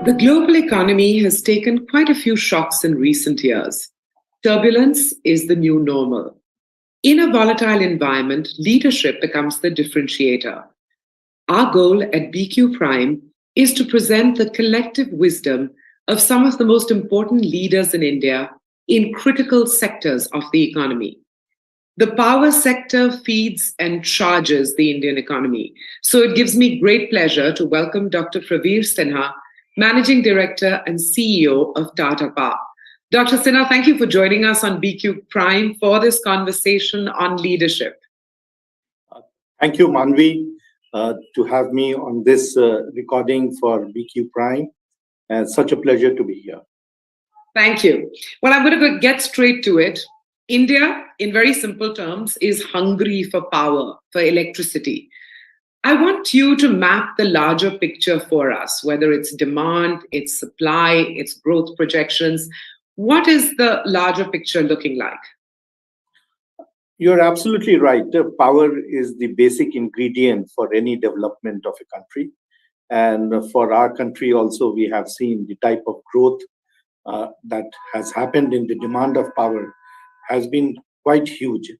The global economy has taken quite a few shocks in recent years. Turbulence is the new normal. In a volatile environment, leadership becomes the differentiator. Our goal at BQ Prime is to present the collective wisdom of some of the most important leaders in India in critical sectors of the economy. The power sector feeds and charges the Indian economy. So it gives me great pleasure to welcome Dr. Praveer Sinha, Managing Director and CEO of Tata Power. Dr. Sinha, thank you for joining us on BQ Prime for this conversation on leadership. Thank you, Manvi, to have me on this recording for BQ Prime. Such a pleasure to be here. Thank you. Well, I'm going to get straight to it. India, in very simple terms, is hungry for power, for electricity. I want you to map the larger picture for us, whether it's demand, its supply, its growth projections. What is the larger picture looking like? You're absolutely right. Power is the basic ingredient for any development of a country. And for our country also, we have seen the type of growth that has happened in the demand of power has been quite huge.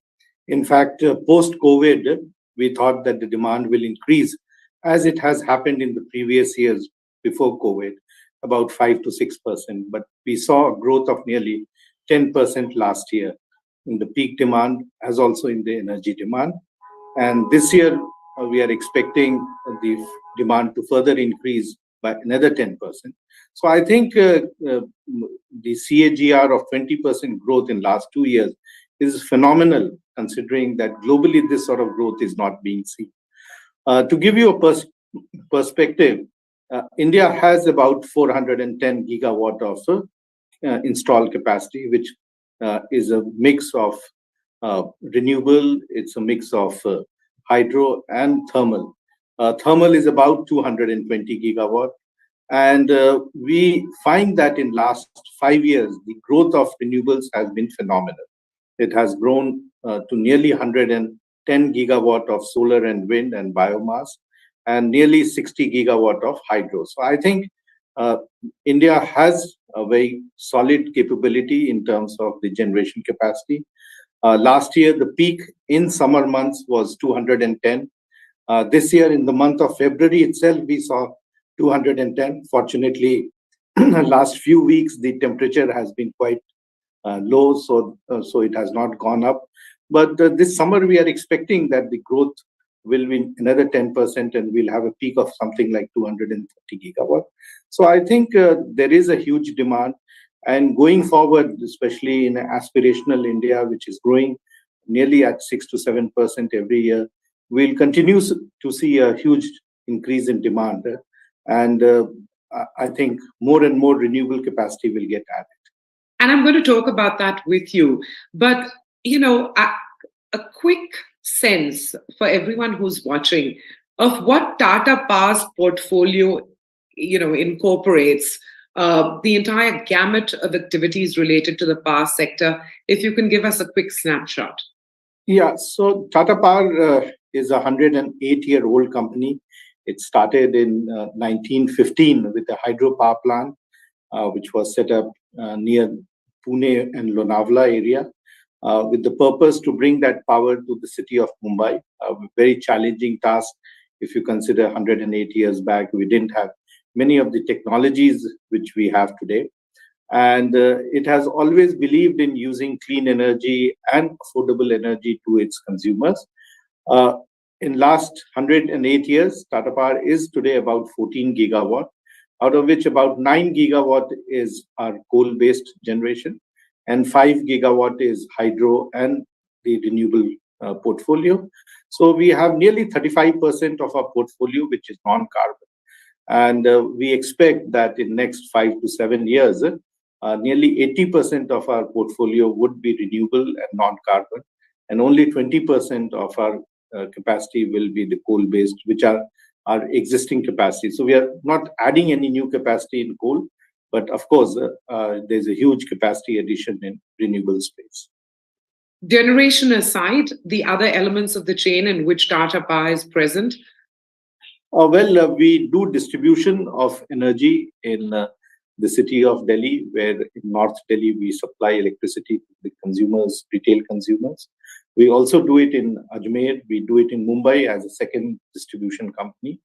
In fact, post-COVID, we thought that the demand will increase as it has happened in the previous years before COVID, about 5 to 6%. But we saw a growth of nearly 10% last year in the peak demand as also in the energy demand. And this year, we are expecting the demand to further increase by another 10%. So I think the CAGR of 20% growth in last 2 years is phenomenal, considering that globally this sort of growth is not being seen. To give you a perspective, India has about 410 gigawatt of installed capacity, which is a mix of renewable, it's a mix of hydro and thermal. Thermal is about 220 gigawatt. And we find that in last 5 years, the growth of renewables has been phenomenal. It has grown to nearly 110 gigawatt of solar and wind and biomass, and nearly 60 gigawatt of hydro. So I think India has a very solid capability in terms of the generation capacity. Last year, the peak in summer months was 210. This year, in the month of February itself, we saw 210. Fortunately, last few weeks, the temperature has been quite low, so it has not gone up. But this summer, we are expecting that the growth will be another 10%, and we'll have a peak of something like 230 gigawatt. So I think there is a huge demand. And going forward, especially in aspirational India, which is growing nearly at 6 to 7% every year, we'll continue to see a huge increase in demand. And I think more and more renewable capacity will get added. And I'm going to talk about that with you. But, a quick sense for everyone who's watching of what Tata Power's portfolio, incorporates the entire gamut of activities related to the power sector. If you can give us a quick snapshot. Yeah, so Tata Power is a 108-year-old company. It started in 1915 with a hydropower plant, which was set up near Pune and Lonavala area, with the purpose to bring that power to the city of Mumbai. A very challenging task. If you consider 108 years back, we didn't have many of the technologies which we have today. And it has always believed in using clean energy and affordable energy to its consumers. In last 108 years, Tata Power is today about 14 gigawatt, out of which about 9 gigawatt is our coal-based generation, and 5 gigawatt is hydro and the renewable portfolio. So we have nearly 35% of our portfolio, which is non-carbon. And we expect that in next 5 to 7 years, nearly 80% of our portfolio would be renewable and non-carbon, and only 20% of our capacity will be the coal-based, which are our existing capacity. So we are not adding any new capacity in coal, but of course, there's a huge capacity addition in renewable space. Generation aside, the other elements of the chain in which Tata Power is present, We do distribution of energy in the city of Delhi, where in North Delhi we supply electricity to the consumers, retail consumers. We also do it in Ajmer. We do it in Mumbai as a second distribution company,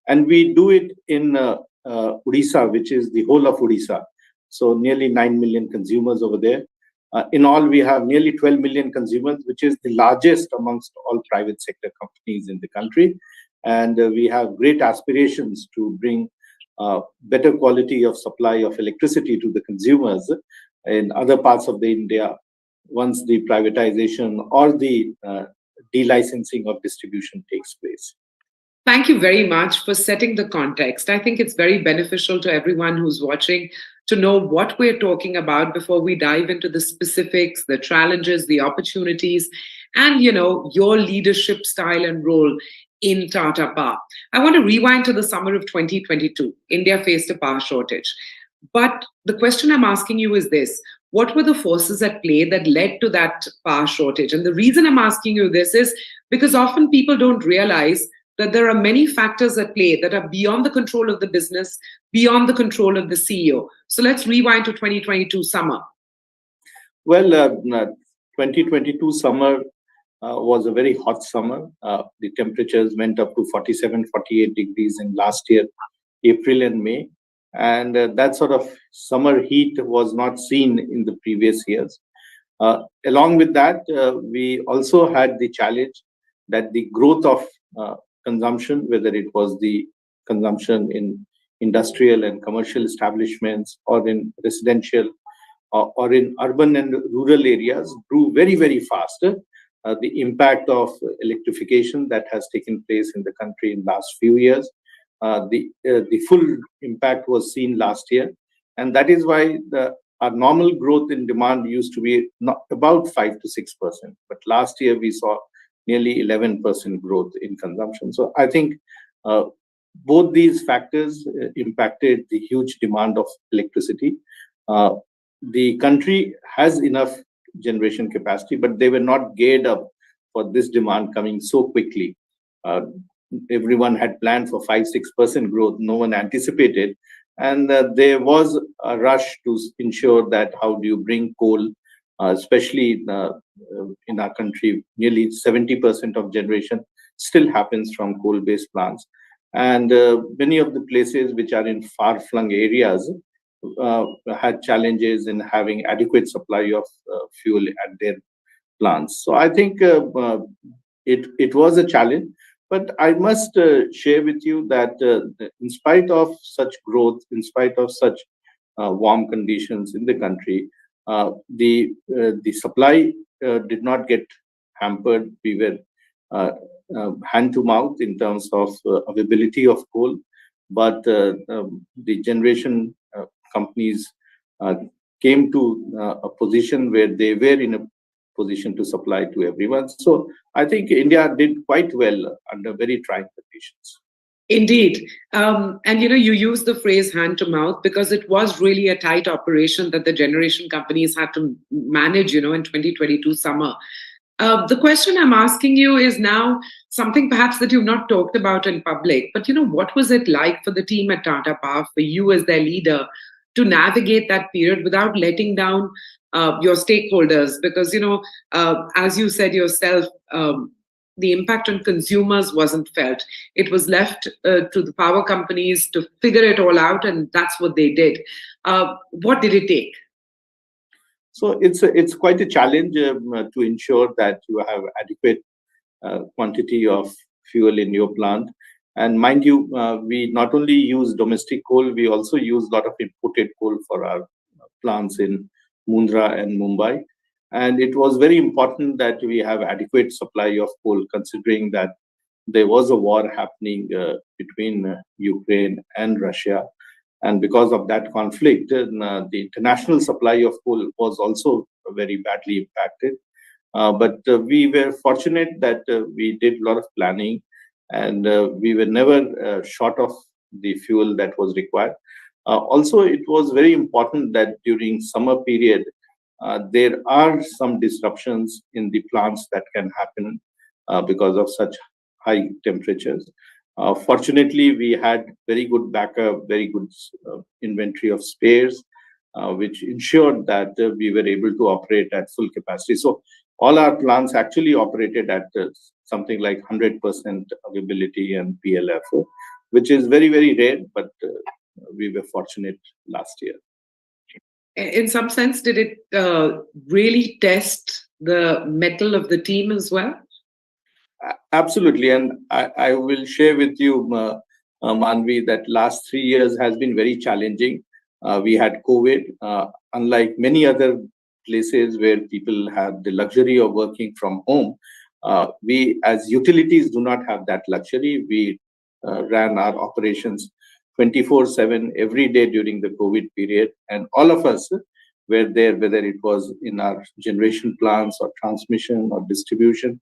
and we do it in Odisha, which is the whole of Odisha. So nearly 9 million consumers over there. In all, we have nearly 12 million consumers, which is the largest amongst all private sector companies in the country. And we have great aspirations to bring better quality of supply of electricity to the consumers in other parts of the India once the privatization or the delicensing of distribution takes place. Thank you very much for setting the context. I think it's very beneficial to everyone who's watching to know what we're talking about before we dive into the specifics, the challenges, the opportunities, and your leadership style and role in Tata Power. I want to rewind to the summer of 2022. India faced a power shortage. But the question I'm asking you is this: what were the forces at play that led to that power shortage? And the reason I'm asking you this is because often people don't realize that there are many factors at play that are beyond the control of the business, beyond the control of the CEO. So let's rewind to 2022 summer. Well, 2022 summer was a very hot summer. The temperatures went up to 47, 48 degrees in last year, April and May. And that sort of summer heat was not seen in the previous years. Along with that, we also had the challenge that the growth of consumption, whether it was the consumption in industrial and commercial establishments or in residential or in urban and rural areas, grew very, very fast. The impact of electrification that has taken place in the country in the last few years, the full impact was seen last year. And that is why our normal growth in demand used to be not about 5 to 6%. But last year we saw nearly 11% growth in consumption. So I think both these factors impacted the huge demand of electricity. The country has enough generation capacity, but they were not geared up for this demand coming so quickly. Everyone had planned for 5-6% growth. No one anticipated. And there was a rush to ensure that how do you bring coal, especially in our country, nearly 70% of generation still happens from coal-based plants. And many of the places which are in far-flung areas had challenges in having adequate supply of fuel at their plants. So I think it was a challenge. But I must share with you that in spite of such growth, in spite of such warm conditions in the country, the supply did not get hampered. We were hand to mouth in terms of availability of coal, but the generation companies came to a position where they were in a position to supply to everyone. So I think India did quite well under very trying conditions. Indeed. And you use the phrase hand to mouth because it was really a tight operation that the generation companies had to manage, in 2022 summer. The question I'm asking you is now something perhaps that you've not talked about in public, but what was it like for the team at Tata Power, for you as their leader, to navigate that period without letting down your stakeholders? Because, as you said yourself, the impact on consumers wasn't felt. It was left to the power companies to figure it all out, and that's what they did. What did it take? So it's quite a challenge to ensure that you have adequate quantity of fuel in your plant. And mind you, we not only use domestic coal, we also use a lot of imported coal for our plants in Mundra and Mumbai. And it was very important that we have adequate supply of coal, considering that there was a war happening between Ukraine and Russia. And because of that conflict, the international supply of coal was also very badly impacted. But we were fortunate that we did a lot of planning, and we were never short of the fuel that was required. Also, it was very important that during summer period, there are some disruptions in the plants that can happen because of such high temperatures. Fortunately, we had very good backup, very good inventory of spares, which ensured that we were able to operate at full capacity. So all our plants actually operated at something like 100% availability and PLF, which is very, very rare, but we were fortunate last year. In some sense, did it really test the mettle of the team as well? Absolutely. And I will share with you, Manvi, that last 3 years has been very challenging. We had COVID. Unlike many other places where people have the luxury of working from home, we as utilities do not have that luxury. We ran our operations 24/7 every day during the COVID period. And all of us were there, whether it was in our generation plants or transmission or distribution.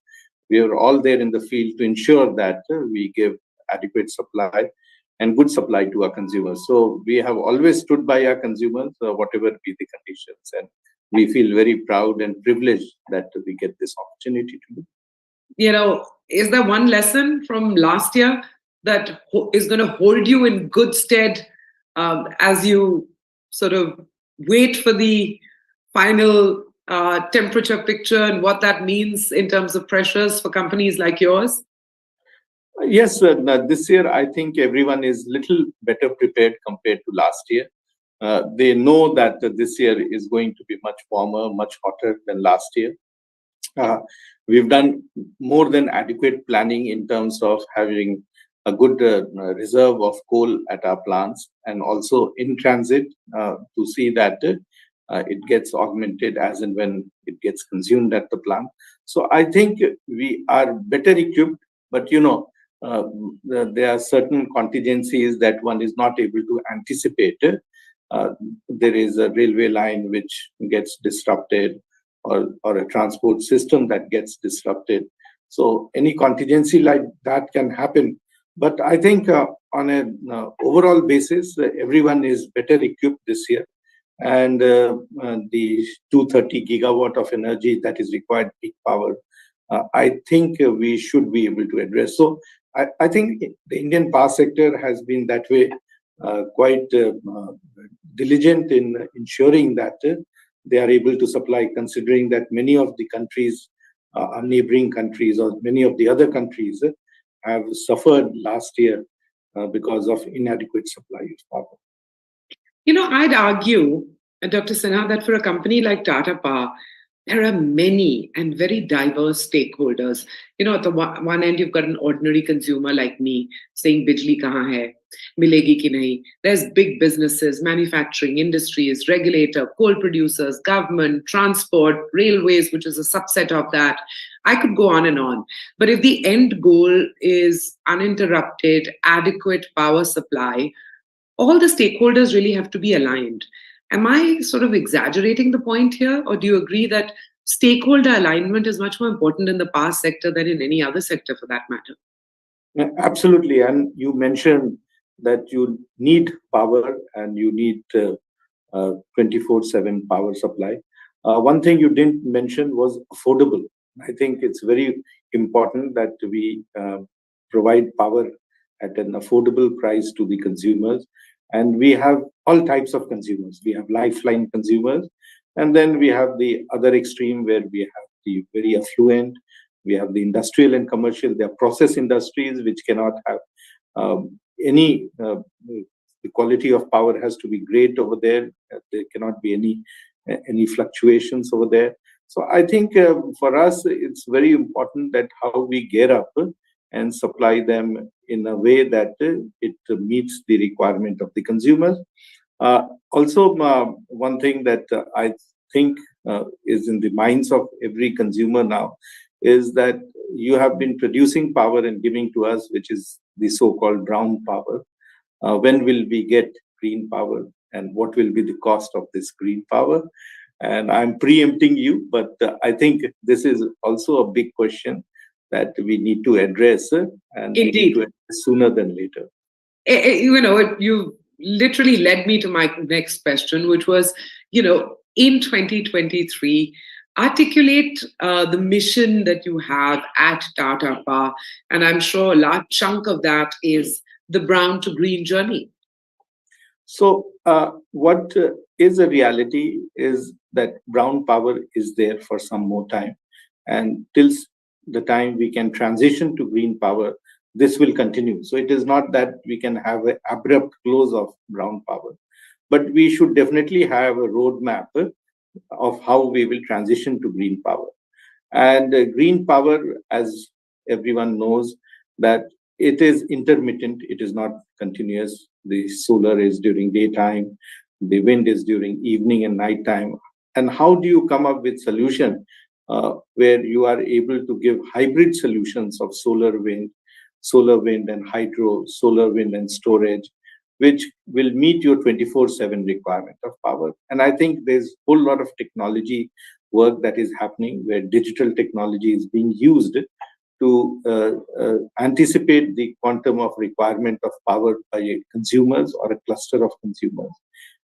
We are all there in the field to ensure that we give adequate supply and good supply to our consumers. So we have always stood by our consumers, whatever be the conditions. And we feel very proud and privileged that we get this opportunity to do. Is there one lesson from last year that is going to hold you in good stead as you sort of wait for the final temperature picture and what that means in terms of pressures for companies like yours? Yes, this year I think everyone is little better prepared compared to last year. They know that this year is going to be much warmer, much hotter than last year. We've done more than adequate planning in terms of having a good reserve of coal at our plants and also in transit to see that it gets augmented as and when it gets consumed at the plant. So I think we are better equipped, but there are certain contingencies that one is not able to anticipate. There is a railway line which gets disrupted or a transport system that gets disrupted. So any contingency like that can happen. But I think on an overall basis, everyone is better equipped this year. And the 230 gigawatt of energy that is required peak power, I think we should be able to address. So I think the Indian power sector has been that way quite diligent in ensuring that they are able to supply, considering that many of the countries, our neighboring countries or many of the other countries have suffered last year because of inadequate supply of power. I'd argue, Dr. Sinha, that for a company like Tata Power, there are many and very diverse stakeholders. At the one end, you've got an ordinary consumer like me saying, Bijli kahan hai? Milegi ki nahi? There's big businesses, manufacturing, industries, regulator, coal producers, government, transport, railways, which is a subset of that. I could go on and on. But if the end goal is uninterrupted, adequate power supply, all the stakeholders really have to be aligned. Am I sort of exaggerating the point here, or do you agree that stakeholder alignment is much more important in the power sector than in any other sector for that matter? Absolutely. And you mentioned that you need power and you need 24/7 power supply. One thing you didn't mention was affordable. I think it's very important that we provide power at an affordable price to the consumers. And we have all types of consumers. We have lifeline consumers, and then we have the other extreme where we have the very affluent. We have the industrial and commercial. There are process industries which cannot have any. The quality of power has to be great over there. There cannot be any fluctuations over there. So I think for us, it's very important that how we gear up and supply them in a way that it meets the requirement of the consumers. Also, one thing that I think is in the minds of every consumer now is that you have been producing power and giving to us, which is the so-called brown power. When will we get green power, and what will be the cost of this green power? And I'm preempting you, but I think this is also a big question that we need to address, and Indeed. we need to address sooner than later. You literally led me to my next question, which was, in 2023, articulate the mission that you have at Tata Power? And I'm sure a large chunk of that is the brown to green journey. So, what is a reality is that brown power is there for some more time. And till the time we can transition to green power, this will continue. So, it is not that we can have an abrupt close of brown power, but we should definitely have a roadmap of how we will transition to green power. And green power, as everyone knows, that it is intermittent, it is not continuous. The solar is during daytime, the wind is during evening and nighttime. And how do you come up with solution where you are able to give hybrid solutions of solar wind and hydro, solar wind and storage, which will meet your 24/7 requirement of power? And I think there's a whole lot of technology work that is happening where digital technology is being used to anticipate the quantum of requirement of power by consumers or a cluster of consumers.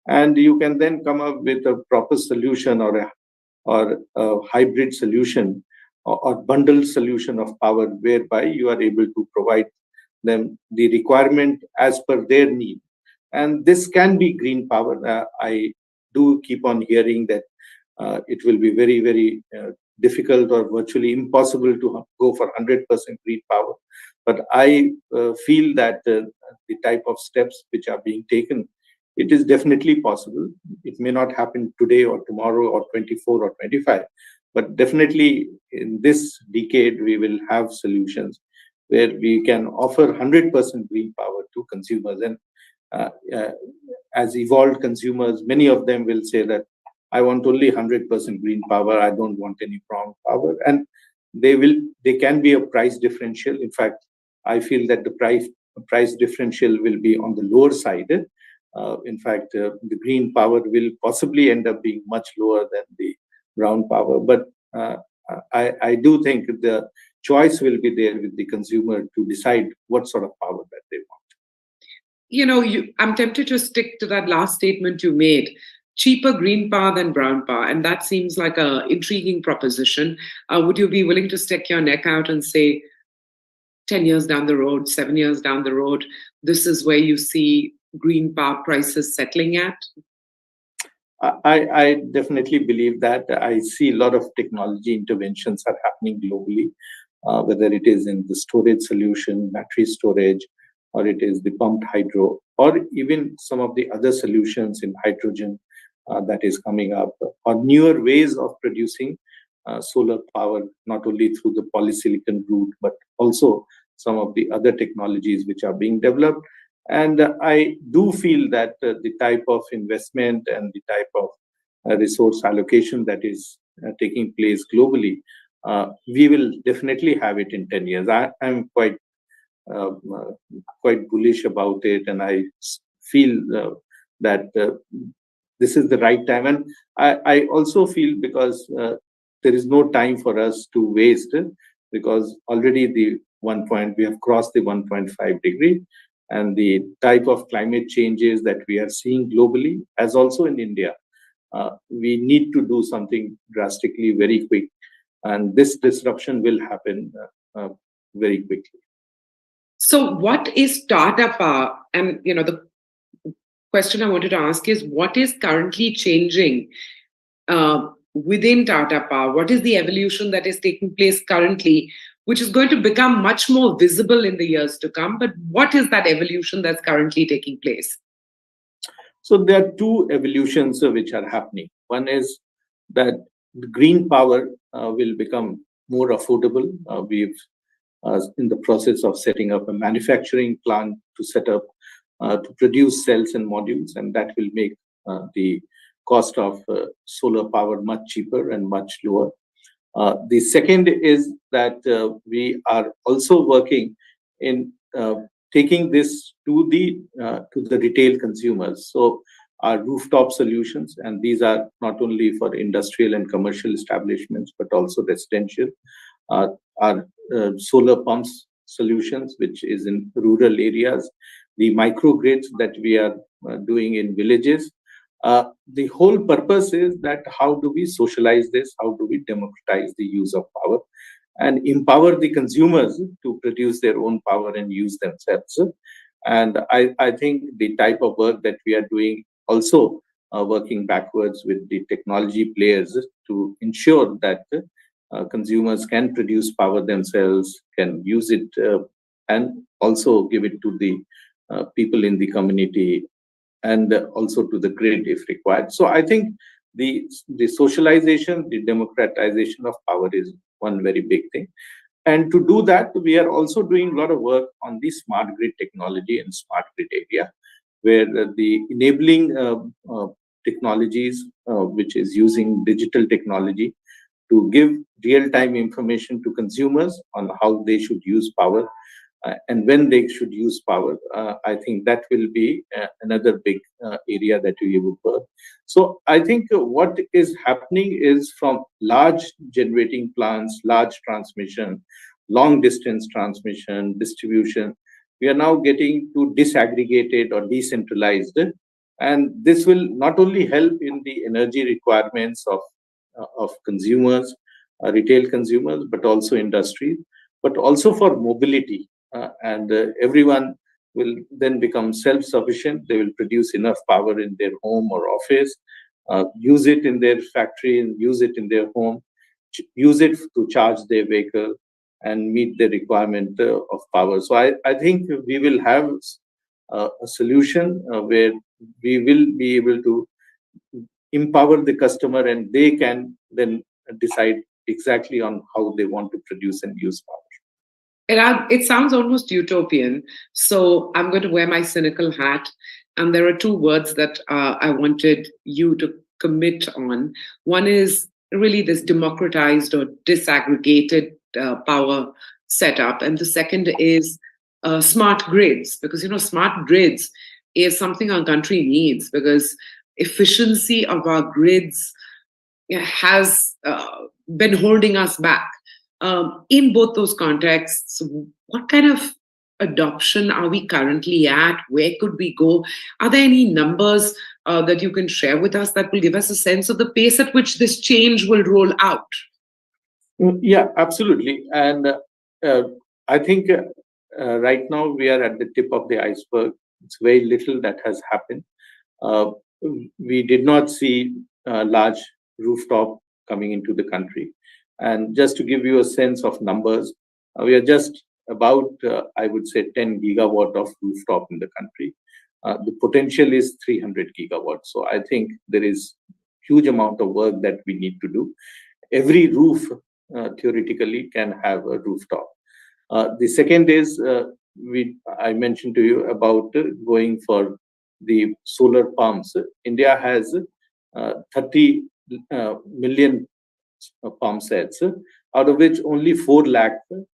And you can then come up with a proper solution or a hybrid solution or bundled solution of power whereby you are able to provide them the requirement as per their need. And this can be green power. I do keep on hearing that it will be very, very difficult or virtually impossible to go for 100% green power. But I feel that the type of steps which are being taken, it is definitely possible. It may not happen today or tomorrow or 24 or 25, but definitely in this decade, we will have solutions where we can offer 100% green power to consumers. And uh, uh, as evolved consumers, many of them will say that I want only 100% green power. I don't want any brown power. And they can be a price differential. In fact, I feel that the price differential will be on the lower side. In fact, the green power will possibly end up being much lower than the brown power. But I do think the choice will be there with the consumer to decide what sort of power that they want. I'm tempted to stick to that last statement you made. Cheaper green power than brown power. And that seems like an intriguing proposition. Would you be willing to stick your neck out and say, 10 years down the road, 7 years down the road, this is where you see green power prices settling at? I definitely believe that. I see a lot of technology interventions are happening globally, whether it is in the storage solution, battery storage, or it is the pumped hydro, or even some of the other solutions in hydrogen that is coming up, or newer ways of producing solar power, not only through the polysilicon route, but also some of the other technologies which are being developed. And I do feel that the type of investment and the type of resource allocation that is taking place globally, we will definitely have it in 10 years. I'm uh, uh, quite bullish about it, and I feel that this is the right time. And I also feel because there is no time for us to waste, because already we have crossed the 1.5 degree, and the type of climate changes that we are seeing globally, as also in India, we need to do something drastically very quick, and this disruption will happen very quickly. So, what is Tata Power? And the question I wanted to ask is, what is currently changing within Tata Power? What is the evolution that is taking place currently, which is going to become much more visible in the years to come? But what is that evolution that's currently taking place? So there are two evolutions which are happening. One is that the green power will become more affordable. We've in the process of setting up a manufacturing plant to produce cells and modules, and that will make the cost of solar power much cheaper and much lower. The second is that we are also working in taking this to the retail consumers. So our rooftop solutions, and these are not only for industrial and commercial establishments but also residential. Our solar pumps solutions, which is in rural areas, the microgrids that we are doing in villages, The whole purpose is that how do we socialize this? How do we democratize the use of power and empower the consumers to produce their own power and use themselves? And I think the type of work that we are doing also working backwards with the technology players to ensure that consumers can produce power themselves, can use it, and also give it to the people in the community and also to the grid if required. So I think the socialization, the democratization of power is one very big thing. And to do that, we are also doing a lot of work on the smart grid technology and smart grid area, where the enabling technologies, which is using digital technology to give real-time information to consumers on how they should use power and when they should use power. I think that will be another big area that we will work. So I think what is happening is from large generating plants, large transmission, long distance transmission, distribution, we are now getting to disaggregated or decentralized. And this will not only help in the energy requirements of consumers, retail consumers, but also industry, but also for mobility. And everyone will then become self-sufficient. They will produce enough power in their home or office, use it in their factory, and use it in their home, use it to charge their vehicle and meet the requirement of power. So I think we will have a solution where we will be able to empower the customer and they can then decide exactly on how they want to produce and use power. It sounds almost utopian. So I'm going to wear my cynical hat. And there are two words that I wanted you to commit on. One is really this democratized or disaggregated power setup. And the second is smart grids, because, smart grids is something our country needs, because efficiency of our grids has been holding us back. In both those contexts, what kind of adoption are we currently at? Where could we go? Are there any numbers that you can share with us that will give us a sense of the pace at which this change will roll out? Yeah, absolutely. And I think right now we are at the tip of the iceberg. It's very little that has happened. We did not see large rooftop coming into the country. And just to give you a sense of numbers, we are just about, I would say, 10 gigawatt of rooftop in the country. The potential is 300 gigawatts. So I think there is huge amount of work that we need to do. Every roof theoretically can have a rooftop. The second is, I mentioned to you about going for the solar pumps. India has 30 million pump sets, out of which only 4 lakh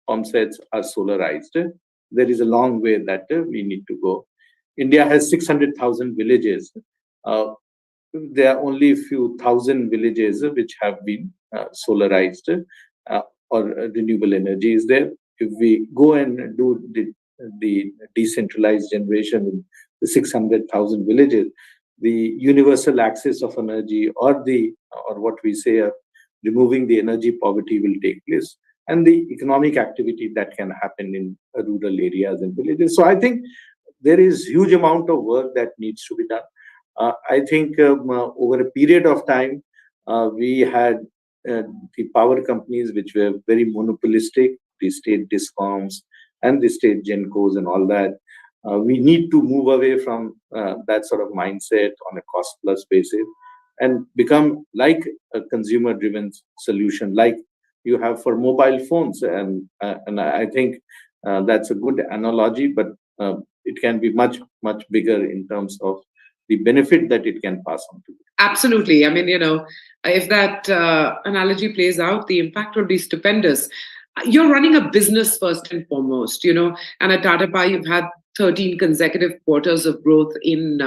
pump sets are solarized. There is a long way that we need to go. India has 600,000 villages. There are only a few thousand villages which have been solarized or renewable energy is there. If we go and do the decentralized generation in the 600,000 villages, the universal access of energy or what we say removing the energy poverty will take place, and the economic activity that can happen in rural areas and villages. So I think there is huge amount of work that needs to be done. I think over a period of time, we had the power companies which were very monopolistic, the state discoms and the state gencos and all that. We need to move away from that sort of mindset on a cost plus basis and become like a consumer driven solution like you have for mobile phones. And I think that's a good analogy, but it can be much, much bigger in terms of the benefit that it can pass on to you. Absolutely. I mean, if that analogy plays out, the impact will be stupendous. You're running a business first and foremost, and at Tata Power, you've had 13 consecutive quarters of growth in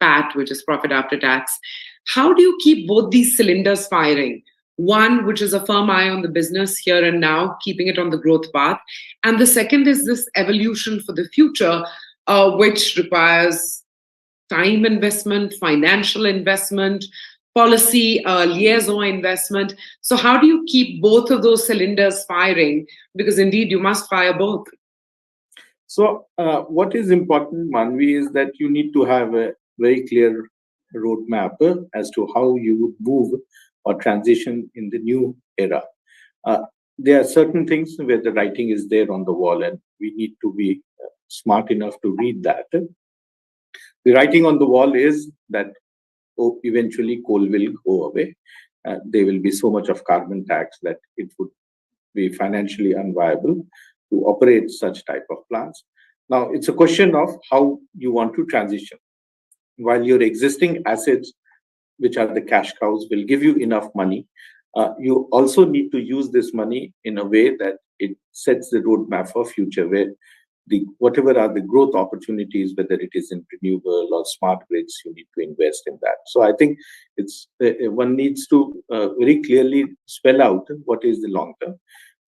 PAT, which is profit after tax. How do you keep both these cylinders firing? One, which is a firm eye on the business here and now, keeping it on the growth path. And the second is this evolution for the future, which requires time investment, financial investment, policy liaison investment. So how do you keep both of those cylinders firing? Because indeed, you must fire both. So, what is important, Manvi, is that you need to have a very clear roadmap as to how you would move or transition in the new era. Uh, there are certain things where the writing is there on the wall, and we need to be smart enough to read that. The writing on the wall is that eventually coal will go away. There will be so much of carbon tax that it would be financially unviable to operate such type of plants. Now, it's a question of how you want to transition. While your existing assets, which are the cash cows, will give you enough money, you also need to use this money in a way that it sets the roadmap for future, where the whatever are the growth opportunities, whether it is in renewable or smart grids, you need to invest in that. So I think it's one needs to very clearly spell out what is the long term.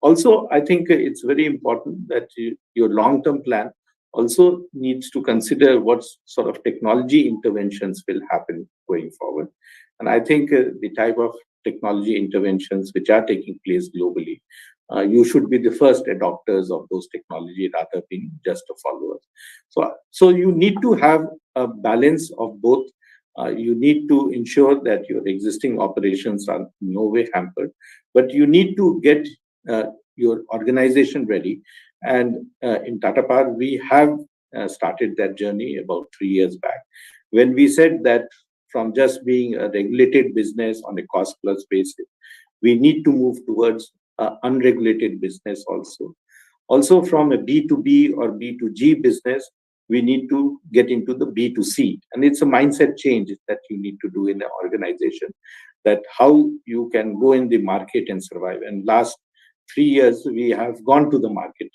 Also, I think it's very important that your long term plan also needs to consider what sort of technology interventions will happen going forward. And I think the type of technology interventions which are taking place globally, you should be the first adopters of those technology rather than just a followers. So you need to have a balance of both. You need to ensure that your existing operations are in no way hampered, but you need to get your organization ready. And in Tata Power, we have started that journey about 3 years back, when we said that from just being a regulated business on a cost plus basis, we need to move towards unregulated business also. Also, from a B2B or B2G business, we need to get into the B2C. And it's a mindset change that you need to do in an organization, that how you can go in the market and survive. And last 3 years, we have gone to the market,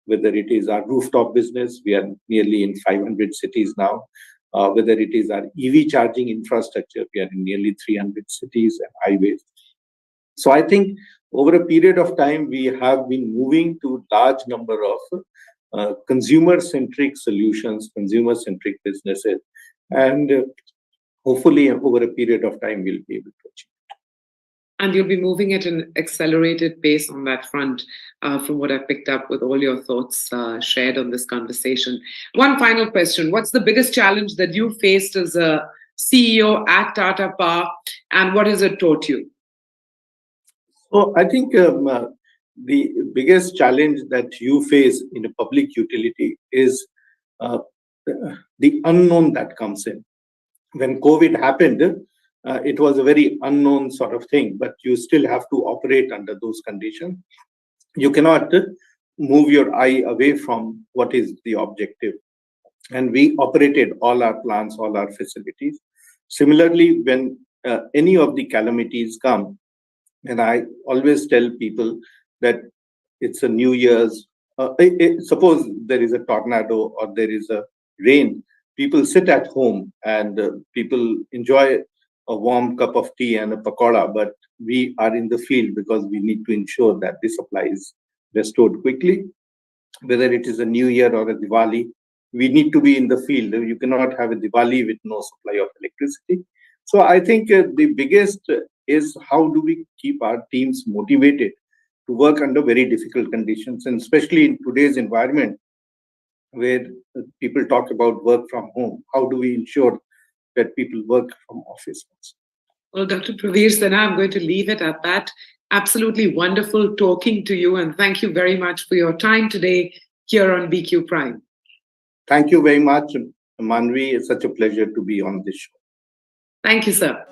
whether it is our rooftop business, we are nearly in 500 cities now. Whether it is our EV charging infrastructure, we are in nearly 300 cities and highways. So I think over a period of time, we have been moving to large number of consumer-centric solutions, consumer-centric businesses, and hopefully over a period of time, we'll be able to achieve. And you'll be moving at an accelerated pace on that front, from what I picked up with all your thoughts shared on this conversation. One final question. What's the biggest challenge that you faced as a CEO at Tata Power, and what has it taught you? So I think the biggest challenge that you face in a public utility is the unknown that comes in. When COVID happened, it was a very unknown sort of thing, but you still have to operate under those conditions. You cannot move your eye away from what is the objective. And we operated all our plants, all our facilities. Similarly, when any of the calamities come, and I always tell people that it's a New Year's, suppose there is a tornado or there is a rain, people sit at home and people enjoy a warm cup of tea and a pakoda, but we are in the field because we need to ensure that the supply is restored quickly. Whether it is a New Year or a Diwali, we need to be in the field. You cannot have a Diwali with no supply of electricity. So I think the biggest is how do we keep our teams motivated to work under very difficult conditions, and especially in today's environment where people talk about work from home. How do we ensure that people work from office? Well, Dr. Praveer Sinha, I'm going to leave it at that. Absolutely wonderful talking to you, and thank you very much for your time today here on BQ Prime. Thank you very much, Manvi. It's such a pleasure to be on this show. Thank you, sir.